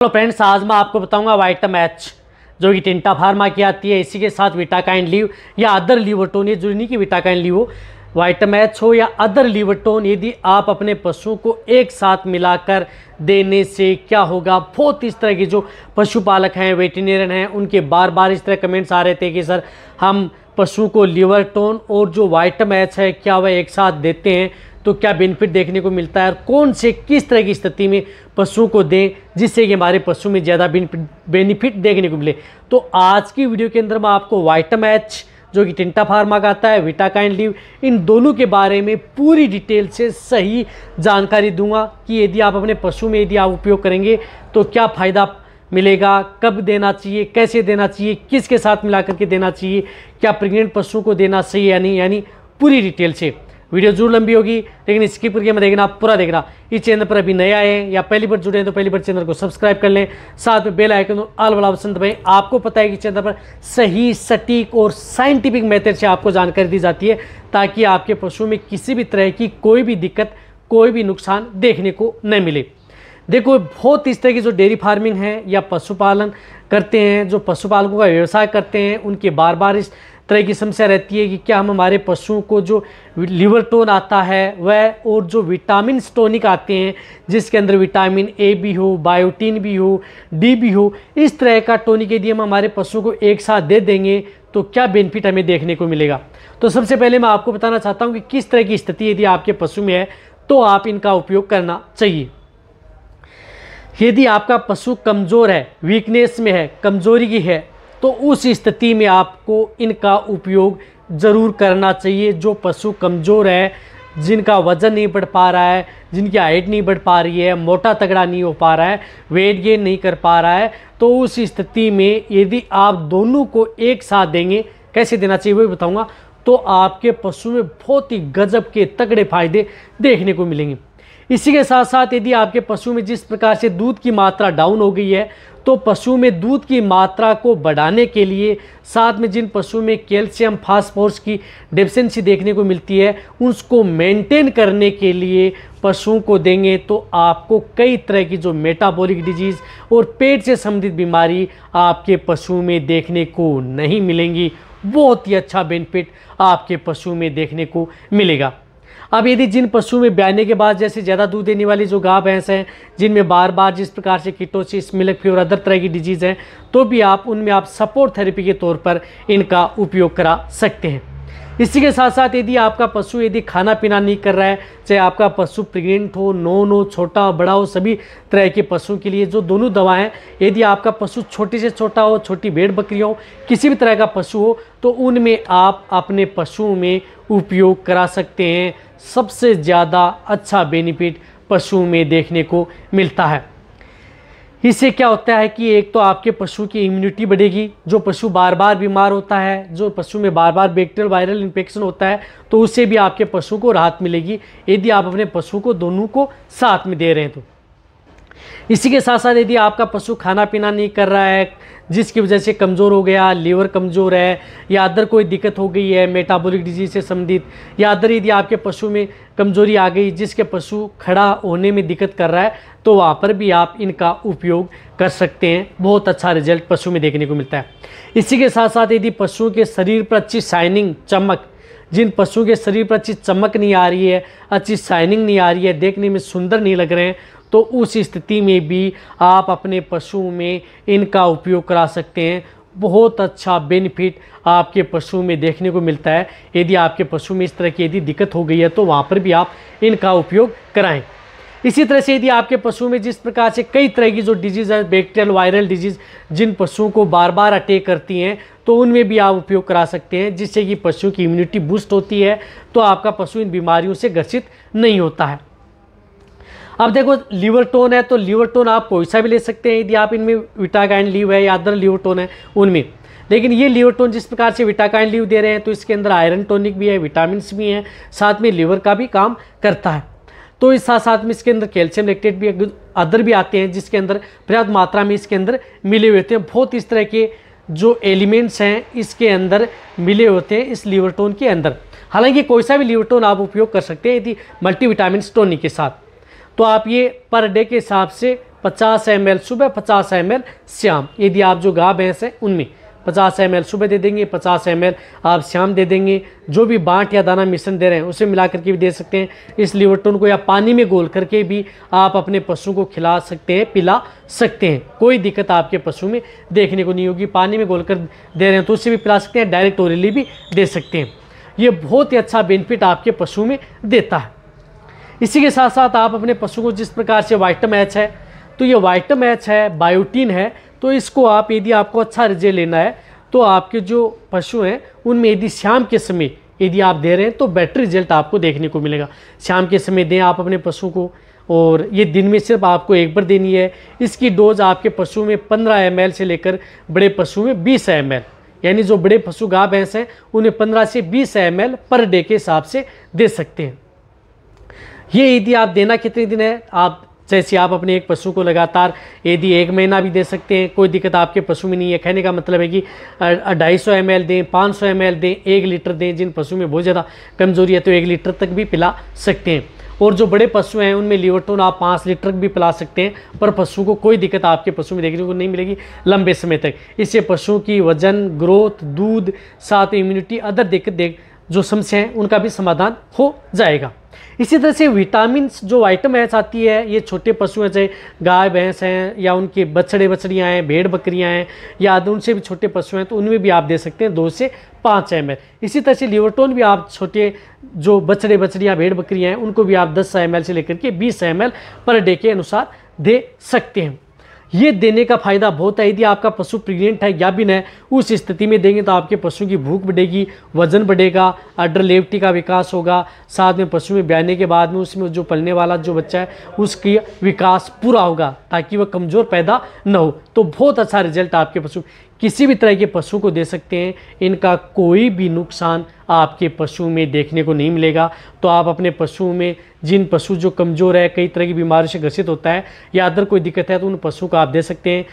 Hello friends, आज मैं आपको बताऊंगा वाइटम एच जो कि टिंटा फार्मा की आती है। इसी के साथ विटाकाइन लीव या अदर लीवरटोन, ये जरूरी नहीं कि विटाकाइन लीव हो, वाइटम एच हो या अदर लीवरटोन, यदि आप अपने पशुओं को एक साथ मिलाकर देने से क्या होगा। बहुत इस तरह के जो पशुपालक हैं, वेटरनरियन हैं, उनके बार बार इस तरह कमेंट्स आ रहे थे कि सर हम पशु को लीवरटोन और जो वाइटम एच है क्या वह एक साथ देते हैं तो क्या बेनिफिट देखने को मिलता है और कौन से किस तरह की स्थिति में पशुओं को दें जिससे कि हमारे पशु में ज़्यादा बेनिफिट देखने को मिले। तो आज की वीडियो के अंदर मैं आपको वाइटम एच जो कि टिंटा फार्मा का आता है, विटाकाइन लीव, इन दोनों के बारे में पूरी डिटेल से सही जानकारी दूंगा कि यदि आप अपने पशु में यदि आप उपयोग करेंगे तो क्या फ़ायदा मिलेगा, कब देना चाहिए, कैसे देना चाहिए, किसके साथ मिला करके देना चाहिए, क्या प्रेग्नेंट पशुओं को देना सही या नहीं, यानी पूरी डिटेल से। वीडियो जरूर लंबी होगी लेकिन स्किप करके मत देखना, पूरा देखना। इस चैनल पर अभी नए आए हैं या पहली बार जुड़े हैं तो पहली बार चैनल को सब्सक्राइब कर लें, साथ में बेल आइकन ऑल वाला ऑप्शन दबाएं। आपको पता है कि चैनल पर सही, सटीक और साइंटिफिक मेथड से आपको जानकारी दी जाती है ताकि आपके पशु में किसी भी तरह की कोई भी दिक्कत, कोई भी नुकसान देखने को न मिले। देखो, बहुत इस तरह की जो डेयरी फार्मिंग है या पशुपालन करते हैं, जो पशुपालकों का व्यवसाय करते हैं, उनके बार बार इस तरह की समस्या रहती है कि क्या हम हमारे पशुओं को जो लिवरटोन आता है वह और जो विटामिन टॉनिक आते हैं जिसके अंदर विटामिन ए भी हो, बायोटीन भी हो, डी भी हो, इस तरह का टॉनिक यदि हम हमारे पशुओं को एक साथ दे देंगे तो क्या बेनिफिट हमें देखने को मिलेगा। तो सबसे पहले मैं आपको बताना चाहता हूँ कि किस तरह की स्थिति यदि आपके पशु में है तो आप इनका उपयोग करना चाहिए। यदि आपका पशु कमज़ोर है, वीकनेस में है, कमज़ोरी की है, तो उस स्थिति में आपको इनका उपयोग ज़रूर करना चाहिए। जो पशु कमज़ोर है, जिनका वज़न नहीं बढ़ पा रहा है, जिनकी हाइट नहीं बढ़ पा रही है, मोटा तगड़ा नहीं हो पा रहा है, वेट गेन नहीं कर पा रहा है, तो उस स्थिति में यदि आप दोनों को एक साथ देंगे, कैसे देना चाहिए वो भी बताऊँगा, तो आपके पशु में बहुत ही गजब के तगड़े फायदे देखने को मिलेंगे। इसी के साथ साथ यदि आपके पशु में जिस प्रकार से दूध की मात्रा डाउन हो गई है तो पशु में दूध की मात्रा को बढ़ाने के लिए, साथ में जिन पशु में कैल्शियम, फास्फोरस की डेफिशिएंसी देखने को मिलती है, उसको मेंटेन करने के लिए पशुओं को देंगे तो आपको कई तरह की जो मेटाबॉलिक डिजीज़ और पेट से संबंधित बीमारी आपके पशु में देखने को नहीं मिलेंगी। बहुत ही अच्छा बेनिफिट आपके पशु में देखने को मिलेगा। अब यदि जिन पशु में ब्याने के बाद जैसे ज़्यादा दूध देने वाली जो गाय भैंस हैं, जिनमें बार बार जिस प्रकार से कीटोसिस, मिल्क फीवर, अदर तरह की डिजीज़ हैं, तो भी आप उनमें आप सपोर्ट थेरेपी के तौर पर इनका उपयोग करा सकते हैं। इसी के साथ साथ यदि आपका पशु यदि खाना पीना नहीं कर रहा है, चाहे आपका पशु प्रेग्नेंट हो, नॉन हो, छोटा हो, बड़ा हो, सभी तरह के पशुओं के लिए जो दोनों दवाएं, यदि आपका पशु छोटे से छोटा हो, छोटी भेड़ बकरियाँ हो, किसी भी तरह का पशु हो, तो उनमें आप अपने पशुओं में उपयोग करा सकते हैं। सबसे ज़्यादा अच्छा बेनिफिट पशु में देखने को मिलता है। इससे क्या होता है कि एक तो आपके पशु की इम्यूनिटी बढ़ेगी। जो पशु बार बार बीमार होता है, जो पशु में बार बार बैक्टीरियल वायरल इन्फेक्शन होता है, तो उससे भी आपके पशु को राहत मिलेगी यदि आप अपने पशु को दोनों को साथ में दे रहे हैं तो। इसी के साथ साथ यदि आपका पशु खाना पीना नहीं कर रहा है, जिसकी वजह से कमज़ोर हो गया, लीवर कमज़ोर है या अदर कोई दिक्कत हो गई है मेटाबॉलिक डिजीज से संबंधित, या अदर यदि आपके पशु में कमज़ोरी आ गई जिसके पशु खड़ा होने में दिक्कत कर रहा है, तो वहाँ पर भी आप इनका उपयोग कर सकते हैं। बहुत अच्छा रिजल्ट पशु में देखने को मिलता है। इसी के साथ साथ यदि पशुओं के शरीर पर अच्छी शाइनिंग, चमक, जिन पशुओं के शरीर पर अच्छी चमक नहीं आ रही है, अच्छी शाइनिंग नहीं आ रही है, देखने में सुंदर नहीं लग रहे हैं, तो उस स्थिति में भी आप अपने पशुओं में इनका उपयोग करा सकते हैं। बहुत अच्छा बेनिफिट आपके पशु में देखने को मिलता है। यदि आपके पशु में इस तरह की यदि दिक्कत हो गई है तो वहाँ पर भी आप इनका उपयोग कराएं। इसी तरह से यदि आपके पशु में जिस प्रकार से कई तरह की जो डिजीज़ है, बैक्टीरियल वायरल डिजीज़, जिन पशुओं को बार बार अटैक करती हैं, तो उनमें भी आप उपयोग करा सकते हैं, जिससे कि पशु की इम्यूनिटी बूस्ट होती है, तो आपका पशु इन बीमारियों से ग्रसित नहीं होता है। अब देखो, लीवरटोन है तो लीवरटोन आप कोई सा भी ले सकते हैं यदि आप इनमें विटाकाइन लीव है या अदर लीवरटोन है उनमें। लेकिन ये लीवरटोन जिस प्रकार से विटाकाइन लीव दे रहे हैं तो इसके अंदर आयरन टॉनिक भी है, विटामिन भी हैं, साथ में लीवर का भी काम करता है। तो इस साथ साथ में इसके अंदर कैल्शियम लैक्टेट भी अदर भी आते हैं जिसके अंदर पर्याप्त मात्रा में इसके अंदर मिले हुए होते हैं। बहुत इस तरह के जो एलिमेंट्स हैं इसके अंदर मिले होते हैं इस लीवरटोन के अंदर। हालांकि कोई सा भी लीवरटोन आप उपयोग कर सकते हैं यदि मल्टीविटामिन टॉनिक के साथ। तो आप ये पर डे के हिसाब से 50 ml सुबह, 50 ml शाम। यदि आप जो गाय भैंस है उनमें 50 ml सुबह दे देंगे, 50 ml आप शाम दे देंगे। जो भी बांट या दाना मिश्रण दे रहे हैं उसे मिला करके भी दे सकते हैं। इस लिवर्टोन को या पानी में घोल करके भी आप अपने पशु को खिला सकते हैं, पिला सकते हैं। कोई दिक्कत आपके पशु में देखने को नहीं होगी। पानी में घोल कर दे रहे हैं तो उससे भी पिला सकते हैं, डायरेक्ट ओरली भी दे सकते हैं। ये बहुत ही अच्छा बेनिफिट आपके पशु में देता है। इसी के साथ साथ आप अपने पशु को जिस प्रकार से वाइटामैच है, तो ये वाइटामैच है, बायोटीन है, तो इसको आप यदि आपको अच्छा रिजल्ट लेना है तो आपके जो पशु हैं उनमें यदि शाम के समय यदि आप दे रहे हैं तो बेटर रिजल्ट आपको देखने को मिलेगा। शाम के समय दें आप अपने पशु को, और ये दिन में सिर्फ आपको एक बार देनी है। इसकी डोज आपके पशु में 15 ml से लेकर बड़े पशु में 20 ml, यानी जो बड़े पशु गाय भैंस हैं उन्हें 15 से 20 ml पर डे के हिसाब से दे सकते हैं। ये यदि आप देना कितने दिन है, आप जैसे आप अपने एक पशु को लगातार यदि 1 महीना भी दे सकते हैं, कोई दिक्कत आपके पशु में नहीं है। कहने का मतलब है कि 250 ml दें, 500 ml दें, 1 लीटर दें। जिन पशु में बहुत ज़्यादा कमजोरी है तो 1 लीटर तक भी पिला सकते हैं। और जो बड़े पशु हैं उनमें लिवर्टोन आप 5 लीटर भी पिला सकते हैं, पर पशु को कोई दिक्कत आपके पशु में देखने को नहीं मिलेगी लंबे समय तक। इससे पशुओं की वजन, ग्रोथ, दूध, साथ इम्यूनिटी, अदर दिक्कत जो समस्या हैं उनका भी समाधान हो जाएगा। इसी तरह से विटामिन जो वाइटामैच आती है, ये छोटे पशु हैं, चाहे गाय भैंस हैं या उनके बछड़े बछड़ियाँ हैं, भेड़ बकरियाँ हैं या उनसे भी छोटे पशु हैं, तो उनमें भी आप दे सकते हैं 2 से 5 ml। इसी तरह से लिवर्टोन भी आप छोटे जो बछड़े बछड़ियाँ, भेड़ बकरियाँ हैं उनको भी आप 10 ml से लेकर के 20 ml पर डे के अनुसार दे सकते हैं। ये देने का फ़ायदा बहुत है। यदि आपका पशु प्रेग्नेंट है, गाभिन है, उस स्थिति में देंगे तो आपके पशु की भूख बढ़ेगी, वजन बढ़ेगा, अडर लेवटी का विकास होगा, साथ में पशु में ब्याने के बाद में उसमें जो पलने वाला जो बच्चा है उसकी विकास पूरा होगा, ताकि वह कमज़ोर पैदा न हो। तो बहुत अच्छा रिजल्ट आपके पशु किसी भी तरह के पशु को दे सकते हैं। इनका कोई भी नुकसान आपके पशु में देखने को नहीं मिलेगा। तो आप अपने पशु में, जिन पशु जो कमज़ोर है, कई तरह की बीमारियों से ग्रसित होता है या अदर कोई दिक्कत है, तो उन पशु को आप दे सकते हैं।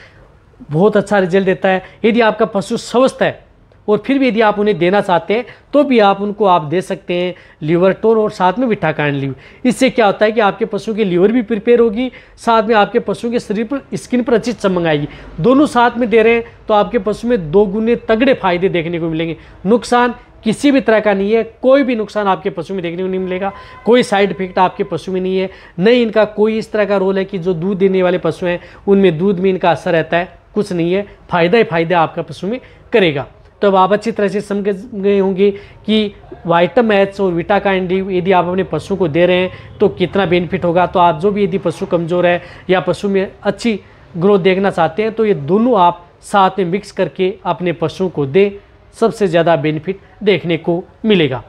बहुत अच्छा रिजल्ट देता है। यदि आपका पशु स्वस्थ है और फिर भी यदि आप उन्हें देना चाहते हैं तो भी आप उनको आप दे सकते हैं लिवर्टोन और साथ में विटाकाइन लीव। इससे क्या होता है कि आपके पशु की लीवर भी प्रिपेयर होगी, साथ में आपके पशु के शरीर पर, स्किन पर अच्छी चमक आएगी। दोनों साथ में दे रहे हैं तो आपके पशु में 2 गुने तगड़े फायदे देखने को मिलेंगे। नुकसान किसी भी तरह का नहीं है, कोई भी नुकसान आपके पशु में देखने को नहीं मिलेगा, कोई साइड इफेक्ट आपके पशु में नहीं है। नहीं इनका कोई इस तरह का रोल है कि जो दूध देने वाले पशु हैं उनमें दूध में इनका असर रहता है, कुछ नहीं है। फ़ायदा ही फ़ायदा आपका पशु में करेगा। तो अब आप अच्छी तरह से समझ गए होंगे कि वाइटामैच और विटाकाइन डी यदि आप अपने पशु को दे रहे हैं तो कितना बेनिफिट होगा। तो आप जो भी यदि पशु कमज़ोर है या पशु में अच्छी ग्रोथ देखना चाहते हैं तो ये दोनों आप साथ में मिक्स करके अपने पशु को दें, सबसे ज़्यादा बेनिफिट देखने को मिलेगा।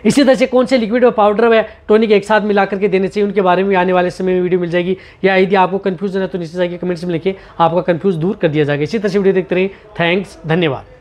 इसी तरह से कौन से लिक्विड और पाउडर व टॉनिक एक साथ मिला करके देने चाहिए, उनके बारे में आने वाले समय में वीडियो मिल जाएगी। या यदि आपको कन्फ्यूजन है तो नीचे जाके कमेंट्स में लिखिए, आपका कन्फ्यूज दूर कर दिया जाएगा। इसी तरह से वीडियो देखते रहिए। थैंक्स, धन्यवाद।